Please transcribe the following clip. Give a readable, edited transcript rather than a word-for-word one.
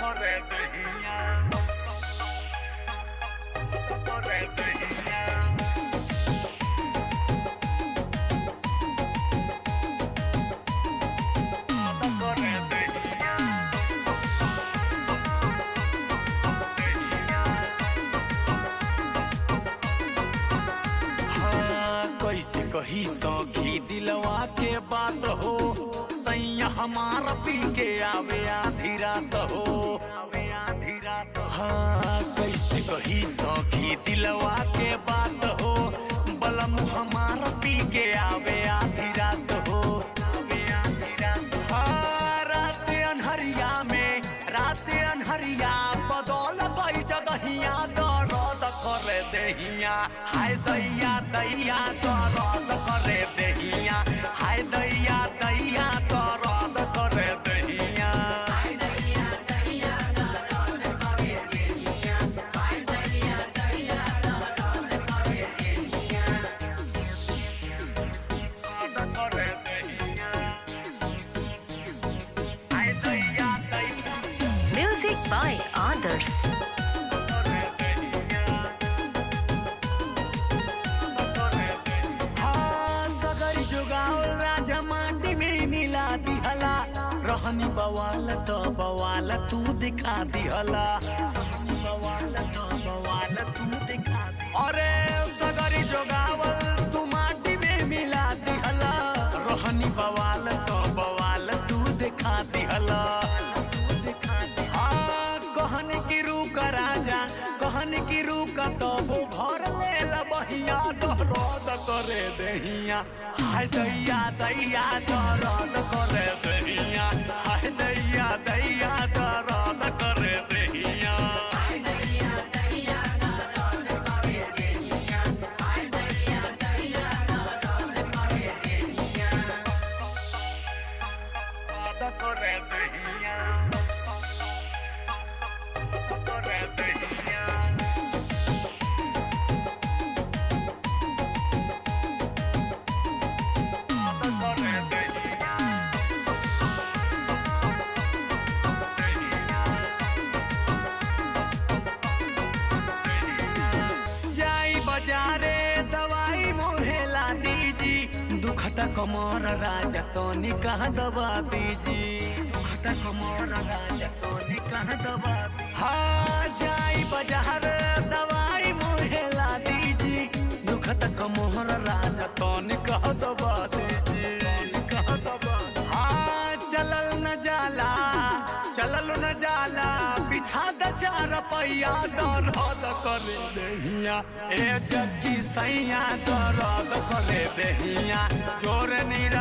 करे दहिया करे दहिया करे दहिया कैसे कही सखी दिलवा के बात हो सैया हमारा पी के आवे आधी रात हो आधी रात। हाँ कैसे कही सखी दिलवा के बात हो बलम हमारा पी के आवे आधी रात हो आधी रात। हाँ रात अनहरिया में रात अनहरिया बदौल गई जगहिया दर्द करे दहिया हाय दैया दैया दर्द करे दहिया हाय दैया दैया दर्द करे दहिया हाय दैया दैया दर्द करे दहिया हाय दैया दैया दर्द करे दहिया दर्द करे दहिया हाय दैया दैया। Music by Others. राजा माटी में मिला दिहला रहनी बवाल तो बवाल तू दिखा दिहला बवाल तो बवाल तू दिखा दी। अरे सगरी जोगावल तू माटी में मिला दिहला रहनी बवाल तो बवाल तू दिखा दिहला कहन की रूक राजा कहन की रूक तो वो भर ले बहिया दर्द करे दहिया हाय दैया दैया दर्द करे दहिया हाय दैया दैया दर्द करे दहिया हाय दैया दैया दर्द करे दहिया हाय दैया दैया दर्द करे दहिया दर्द करे दहिया करे दहिया। बाजारे दवाई मोहेला दीजी दुखता कमर राजा तो निकाह दबा दीजी दुखता कमर राजा तो निकाह दबा दी। हाँ जाई बाजार दवाई मोहेला दीजी दुखता कमर राजा तो निकाह दबा दीजी निकाह दबा। हाँ चलल न जाला चलल न जाला बिछा द चार पैया दर्द करे दहिया ए जग्गी सैया दर्द करे दहिया जोर नीर